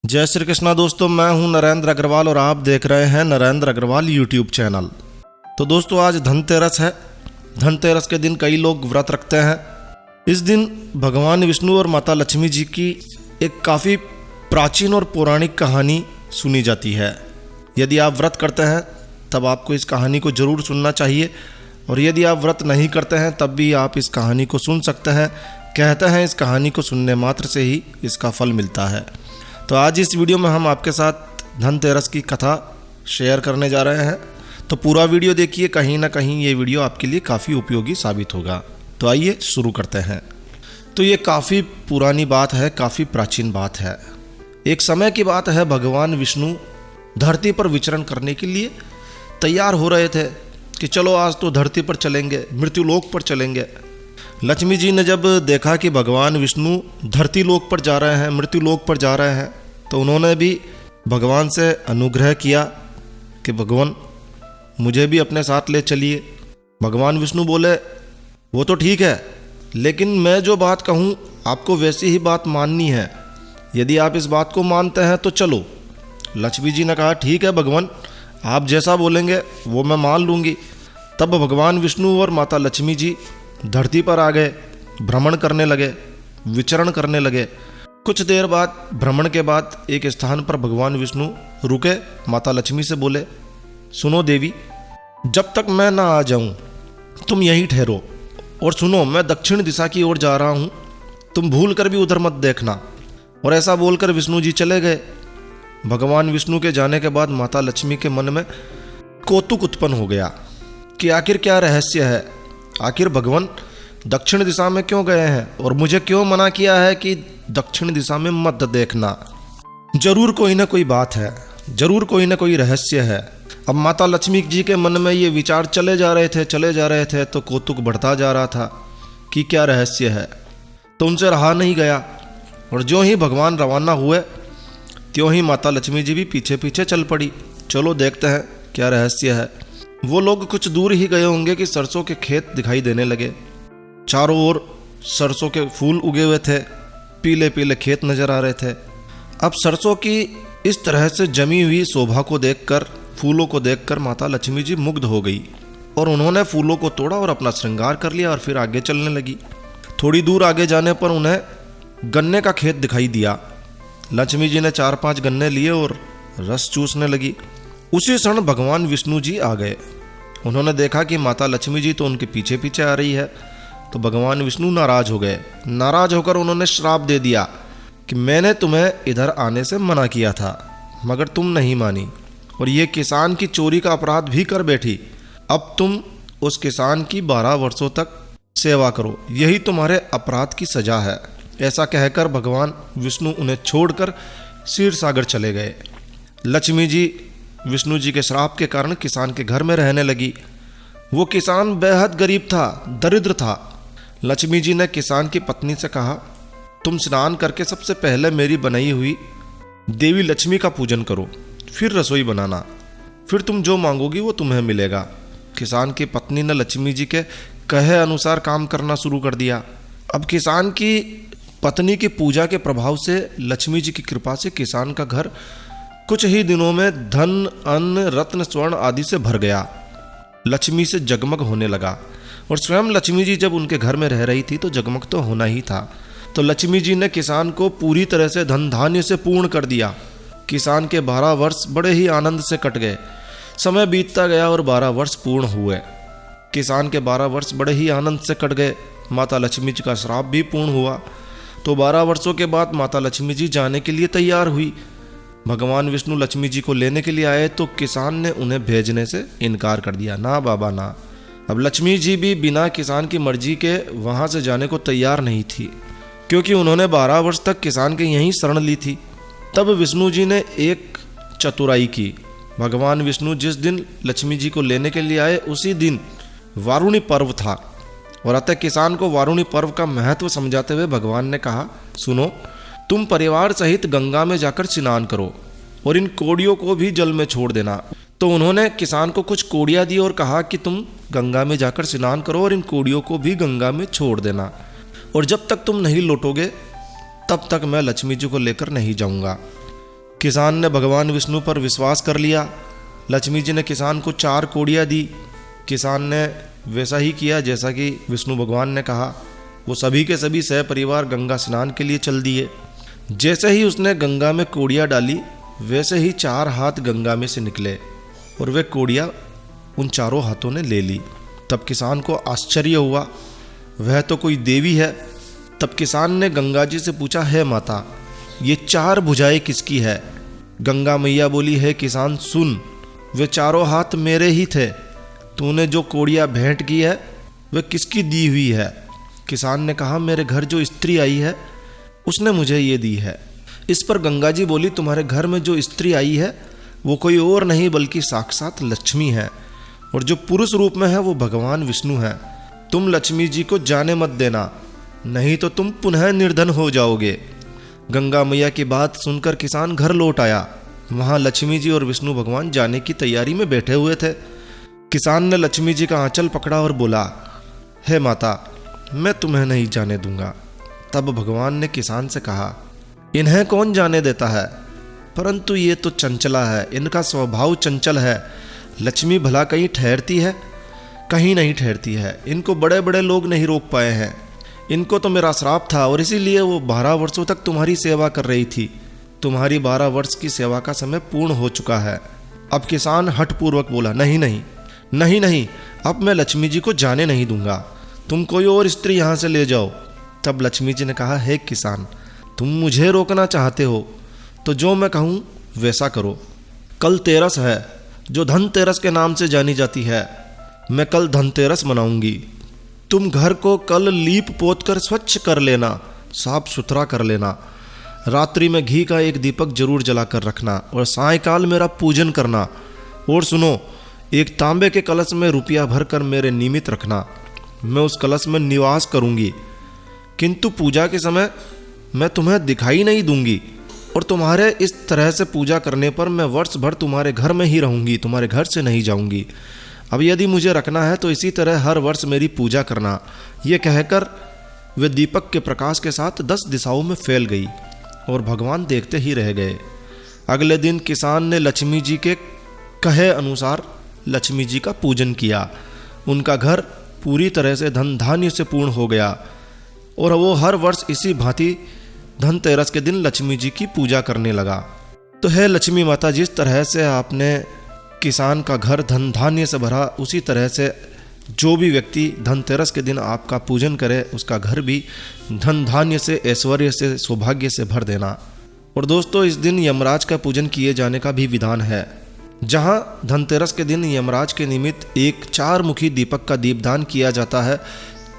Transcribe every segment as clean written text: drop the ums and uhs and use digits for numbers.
जय श्री कृष्णा दोस्तों, मैं हूं नरेंद्र अग्रवाल और आप देख रहे हैं नरेंद्र अग्रवाल यूट्यूब चैनल। तो दोस्तों, आज धनतेरस है। धनतेरस के दिन कई लोग व्रत रखते हैं। इस दिन भगवान विष्णु और माता लक्ष्मी जी की एक काफ़ी प्राचीन और पौराणिक कहानी सुनी जाती है। यदि आप व्रत करते हैं तब आपको इस कहानी को ज़रूर सुनना चाहिए, और यदि आप व्रत नहीं करते हैं तब भी आप इस कहानी को सुन सकते हैं। कहते हैं इस कहानी को सुनने मात्र से ही इसका फल मिलता है। तो आज इस वीडियो में हम आपके साथ धनतेरस की कथा शेयर करने जा रहे हैं। तो पूरा वीडियो देखिए, कहीं ना कहीं ये वीडियो आपके लिए काफ़ी उपयोगी साबित होगा। तो आइए शुरू करते हैं। तो ये काफ़ी पुरानी बात है, काफ़ी प्राचीन बात है। एक समय की बात है, भगवान विष्णु धरती पर विचरण करने के लिए तैयार हो रहे थे कि चलो आज तो धरती पर चलेंगे, मृत्युलोक पर चलेंगे। लक्ष्मी जी ने जब देखा कि भगवान विष्णु धरती लोक पर जा रहे हैं, मृत्युलोक पर जा रहे हैं, तो उन्होंने भी भगवान से अनुग्रह किया कि भगवान मुझे भी अपने साथ ले चलिए। भगवान विष्णु बोले वो तो ठीक है, लेकिन मैं जो बात कहूँ आपको वैसी ही बात माननी है। यदि आप इस बात को मानते हैं तो चलो। लक्ष्मी जी ने कहा ठीक है भगवान, आप जैसा बोलेंगे वो मैं मान लूँगी। तब भगवान विष्णु और माता लक्ष्मी जी धरती पर आ गए, भ्रमण करने लगे, विचरण करने लगे। कुछ देर बाद भ्रमण के बाद एक स्थान पर भगवान विष्णु रुके। माता लक्ष्मी से बोले सुनो देवी, जब तक मैं ना आ जाऊं तुम यहीं ठहरो, और सुनो मैं दक्षिण दिशा की ओर जा रहा हूं, तुम भूल कर भी उधर मत देखना। और ऐसा बोलकर विष्णु जी चले गए। भगवान विष्णु के जाने के बाद माता लक्ष्मी के मन में कौतुक उत्पन्न हो गया कि आखिर क्या रहस्य है, आखिर भगवान दक्षिण दिशा में क्यों गए हैं और मुझे क्यों मना किया है कि दक्षिण दिशा में मत देखना। जरूर कोई ना कोई बात है, जरूर कोई ना कोई रहस्य है। अब माता लक्ष्मी जी के मन में ये विचार चले जा रहे थे तो कौतुक बढ़ता जा रहा था कि क्या रहस्य है। तो उनसे रहा नहीं गया, और जो ही भगवान रवाना हुए त्यों ही माता लक्ष्मी जी भी पीछे पीछे चल पड़ी। चलो देखते हैं क्या रहस्य है। वो लोग कुछ दूर ही गए होंगे कि सरसों के खेत दिखाई देने लगे। चारों ओर सरसों के फूल उगे हुए थे, पीले पीले खेत नजर आ रहे थे। अब सरसों की इस तरह से जमी हुई शोभा को देखकर, फूलों को देखकर माता लक्ष्मी जी मुग्ध हो गई, और उन्होंने फूलों को तोड़ा और अपना श्रृंगार कर लिया और फिर आगे चलने लगी। थोड़ी दूर आगे जाने पर उन्हें गन्ने का खेत दिखाई दिया। लक्ष्मी जी ने 4-5 गन्ने लिए और रस चूसने लगी। उसी क्षण भगवान विष्णु जी आ गए। उन्होंने देखा कि माता लक्ष्मी जी तो उनके पीछे पीछे आ रही है, तो भगवान विष्णु नाराज हो गए। नाराज होकर उन्होंने श्राप दे दिया कि मैंने तुम्हें इधर आने से मना किया था मगर तुम नहीं मानी, और ये किसान की चोरी का अपराध भी कर बैठी। अब तुम उस किसान की 12 वर्षों तक सेवा करो, यही तुम्हारे अपराध की सजा है। ऐसा कहकर भगवान विष्णु उन्हें छोड़कर क्षीर सागर चले गए। लक्ष्मी जी विष्णु जी के श्राप के कारण किसान के घर में रहने लगी। वो किसान बेहद गरीब था, दरिद्र था। लक्ष्मी जी ने किसान की पत्नी से कहा तुम स्नान करके सबसे पहले मेरी बनाई हुई देवी लक्ष्मी का पूजन करो, फिर रसोई बनाना, फिर तुम जो मांगोगी वो तुम्हें मिलेगा। किसान की पत्नी ने लक्ष्मी जी के कहे अनुसार काम करना शुरू कर दिया। अब किसान की पत्नी की पूजा के प्रभाव से, लक्ष्मी जी की कृपा से किसान का घर कुछ ही दिनों में धन, अन्न, रत्न, स्वर्ण आदि से भर गया। लक्ष्मी से जगमग होने लगा, और स्वयं लक्ष्मी जी जब उनके घर में रह रही थी तो जगमग तो होना ही था। तो लक्ष्मी जी ने किसान को पूरी तरह से धन धान्य से पूर्ण कर दिया। किसान के 12 वर्ष बड़े ही आनंद से कट गए। समय बीतता गया और 12 वर्ष पूर्ण हुए। किसान के 12 वर्ष बड़े ही आनंद से कट गए। माता लक्ष्मी जी का श्राप भी पूर्ण हुआ। तो 12 वर्षों के बाद माता लक्ष्मी जी जाने के लिए तैयार हुई। भगवान विष्णु लक्ष्मी जी को लेने के लिए आए तो किसान ने उन्हें भेजने से इनकार कर दिया, ना बाबा ना। अब लक्ष्मी जी भी बिना किसान की मर्जी के वहां से जाने को तैयार नहीं थी, क्योंकि उन्होंने 12 वर्ष तक किसान के यहीं शरण ली थी। तब विष्णु जी ने एक चतुराई की। भगवान विष्णु जिस दिन लक्ष्मी जी को लेने के लिए आए उसी दिन वारुणी पर्व था, और अतः किसान को वारुणी पर्व का महत्व समझाते हुए भगवान ने कहा सुनो, तुम परिवार सहित गंगा में जाकर स्नान करो और इन कोड़ियों को भी जल में छोड़ देना। तो उन्होंने किसान को कुछ कोड़ियाँ दी और कहा कि तुम गंगा में जाकर स्नान करो और इन कोड़ियों को भी गंगा में छोड़ देना, और जब तक तुम नहीं लौटोगे तब तक मैं लक्ष्मी जी को लेकर नहीं जाऊंगा। किसान ने भगवान विष्णु पर विश्वास कर लिया। लक्ष्मी जी ने किसान को 4 कोड़ियाँ दी। किसान ने वैसा ही किया जैसा कि विष्णु भगवान ने कहा। वो सभी के सभी सहपरिवार गंगा स्नान के लिए चल दिए। जैसे ही उसने गंगा में कोड़ियाँ डाली वैसे ही 4 हाथ गंगा में से निकले और वे कोड़ियाँ उन चारों हाथों ने ले ली। तब किसान को आश्चर्य हुआ, वह तो कोई देवी है। तब किसान ने गंगा जी से पूछा, है माता, ये 4 भुजाएं किसकी है? गंगा मैया बोली, है किसान सुन, वे चारों हाथ मेरे ही थे। तूने जो कोड़ियाँ भेंट की है वे किसकी दी हुई है? किसान ने कहा, मेरे घर जो स्त्री आई है उसने मुझे ये दी है। इस पर गंगा जी बोली, तुम्हारे घर में जो स्त्री आई है वो कोई और नहीं बल्कि साक्षात लक्ष्मी है, और जो पुरुष रूप में है वो भगवान विष्णु है। तुम लक्ष्मी जी को जाने मत देना, नहीं तो तुम पुनः निर्धन हो जाओगे। गंगा मैया की बात सुनकर किसान घर लौट आया। वहाँ लक्ष्मी जी और विष्णु भगवान जाने की तैयारी में बैठे हुए थे। किसान ने लक्ष्मी जी का आंचल पकड़ा और बोला, हे माता, मैं तुम्हें नहीं जाने दूंगा। तब भगवान ने किसान से कहा, इन्हें कौन जाने देता है, परंतु ये तो चंचला है, इनका स्वभाव चंचल है। लक्ष्मी भला कहीं ठहरती है? कहीं नहीं ठहरती है। इनको बड़े बड़े लोग नहीं रोक पाए हैं। इनको तो मेरा श्राप था और इसीलिए वो 12 वर्षों तक तुम्हारी सेवा कर रही थी। तुम्हारी 12 वर्ष की सेवा का समय पूर्ण हो चुका है। अब किसान हठपूर्वक बोला, नहीं नहीं नहीं नहीं, अब मैं लक्ष्मी जी को जाने नहीं दूंगा। तुम कोई और स्त्री यहाँ से ले जाओ। तब लक्ष्मी जी ने कहा, हे किसान, तुम मुझे रोकना चाहते हो तो जो मैं कहूँ वैसा करो। कल तेरस है जो धनतेरस के नाम से जानी जाती है। मैं कल धनतेरस मनाऊंगी। तुम घर को कल लीप पोत कर स्वच्छ कर लेना, साफ सुथरा कर लेना। रात्रि में घी का एक दीपक जरूर जलाकर रखना और सायंकाल मेरा पूजन करना। और सुनो, एक तांबे के कलश में रुपया भरकर मेरे निमित्त रखना। मैं उस कलश में निवास करूंगी, किंतु पूजा के समय मैं तुम्हें दिखाई नहीं दूंगी, और तुम्हारे इस तरह से पूजा करने पर मैं वर्ष भर तुम्हारे घर में ही रहूंगी, तुम्हारे घर से नहीं जाऊंगी। अब यदि मुझे रखना है तो इसी तरह हर वर्ष मेरी पूजा करना। ये कहकर वे दीपक के प्रकाश के साथ 10 दिशाओं में फैल गई और भगवान देखते ही रह गए। अगले दिन किसान ने लक्ष्मी जी के कहे अनुसार लक्ष्मी जी का पूजन किया। उनका घर पूरी तरह से धन धान्य से पूर्ण हो गया और वो हर वर्ष इसी भांति धनतेरस के दिन लक्ष्मी जी की पूजा करने लगा। तो है लक्ष्मी माता, जिस तरह से आपने किसान का घर धन धान्य से भरा, उसी तरह से जो भी व्यक्ति धनतेरस के दिन आपका पूजन करे उसका घर भी धन धान्य से, ऐश्वर्य से, सौभाग्य से भर देना। और दोस्तों, इस दिन यमराज का पूजन किए जाने का भी विधान है। जहां धनतेरस के दिन यमराज के निमित्त एक 4 मुखी दीपक का दीपदान किया जाता है,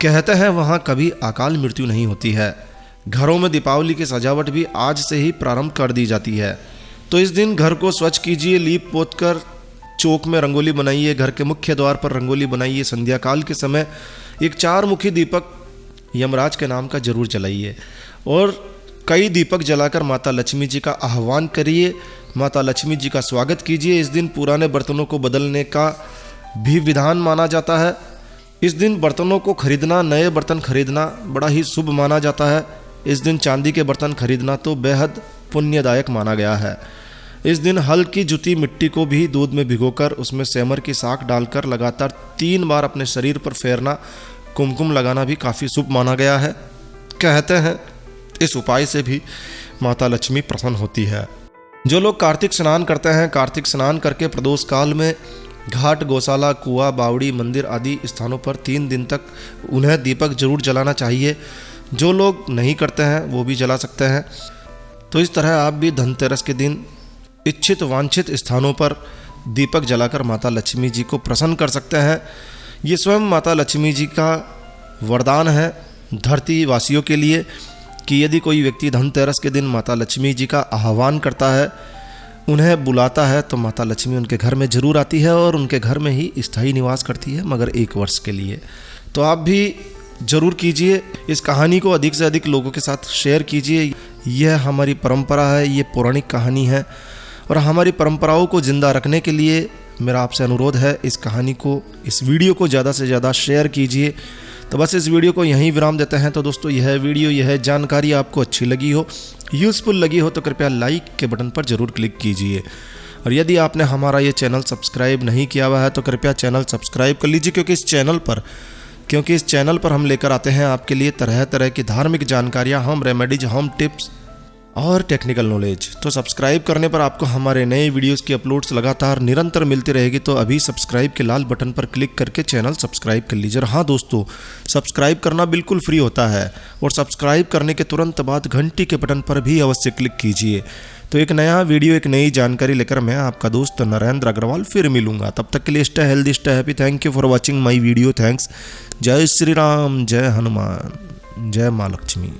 कहते हैं वहां कभी अकाल मृत्यु नहीं होती है। घरों में दीपावली की सजावट भी आज से ही प्रारंभ कर दी जाती है। तो इस दिन घर को स्वच्छ कीजिए, लीप पोत कर चौक में रंगोली बनाइए, घर के मुख्य द्वार पर रंगोली बनाइए। संध्या काल के समय एक 4 मुखी दीपक यमराज के नाम का जरूर जलाइए और कई दीपक जलाकर माता लक्ष्मी जी का आह्वान करिए, माता लक्ष्मी जी का स्वागत कीजिए। इस दिन पुराने बर्तनों को बदलने का भी विधान माना जाता है। इस दिन बर्तनों को खरीदना, नए बर्तन खरीदना बड़ा ही शुभ माना जाता है। इस दिन चांदी के बर्तन खरीदना तो बेहद पुण्यदायक माना गया है। इस दिन हल्की जुती मिट्टी को भी दूध में भिगोकर उसमें सेमर की साख डालकर लगातार 3 बार अपने शरीर पर फेरना, कुमकुम लगाना भी काफ़ी शुभ माना गया है। कहते हैं इस उपाय से भी माता लक्ष्मी प्रसन्न होती है। जो लोग कार्तिक स्नान करते हैं, कार्तिक स्नान करके प्रदोष काल में घाट, गौशाला, कुआं, बावड़ी, मंदिर आदि स्थानों पर 3 दिन तक उन्हें दीपक जरूर जलाना चाहिए। जो लोग नहीं करते हैं वो भी जला सकते हैं। तो इस तरह आप भी धनतेरस के दिन इच्छित वांछित स्थानों पर दीपक जलाकर माता लक्ष्मी जी को प्रसन्न कर सकते हैं। ये स्वयं माता लक्ष्मी जी का वरदान है धरती वासियों के लिए कि यदि कोई व्यक्ति धनतेरस के दिन माता लक्ष्मी जी का आह्वान करता है, उन्हें बुलाता है, तो माता लक्ष्मी उनके घर में जरूर आती है और उनके घर में ही स्थायी निवास करती है, मगर 1 वर्ष के लिए। तो आप भी जरूर कीजिए, इस कहानी को अधिक से अधिक लोगों के साथ शेयर कीजिए। यह हमारी परंपरा है, ये पौराणिक कहानी है और हमारी परंपराओं को जिंदा रखने के लिए मेरा आपसे अनुरोध है, इस कहानी को, इस वीडियो को ज़्यादा से ज़्यादा शेयर कीजिए तो बस इस वीडियो को यहीं विराम देते हैं। तो दोस्तों यह वीडियो, यह जानकारी आपको अच्छी लगी हो, यूज़फुल लगी हो तो कृपया लाइक के बटन पर ज़रूर क्लिक कीजिए। और यदि आपने हमारा ये चैनल सब्सक्राइब नहीं किया हुआ है तो कृपया चैनल सब्सक्राइब कर लीजिए, क्योंकि इस चैनल पर हम लेकर आते हैं आपके लिए तरह तरह की धार्मिक जानकारियाँ, होम रेमेडीज, होम टिप्स और टेक्निकल नॉलेज। तो सब्सक्राइब करने पर आपको हमारे नए वीडियोस की अपलोड्स लगातार निरंतर मिलती रहेगी। तो अभी सब्सक्राइब के लाल बटन पर क्लिक करके चैनल सब्सक्राइब कर लीजिए। और हाँ दोस्तों, सब्सक्राइब करना बिल्कुल फ्री होता है और सब्सक्राइब करने के तुरंत बाद घंटी के बटन पर भी अवश्य क्लिक कीजिए। तो एक नया वीडियो, एक नई जानकारी लेकर मैं आपका दोस्त नरेंद्र अग्रवाल फिर मिलूंगा। तब तक के लिए stay healthy, stay happy. Thank you for watching my video. Thanks. जय श्री राम, जय हनुमान, जय माँ लक्ष्मी।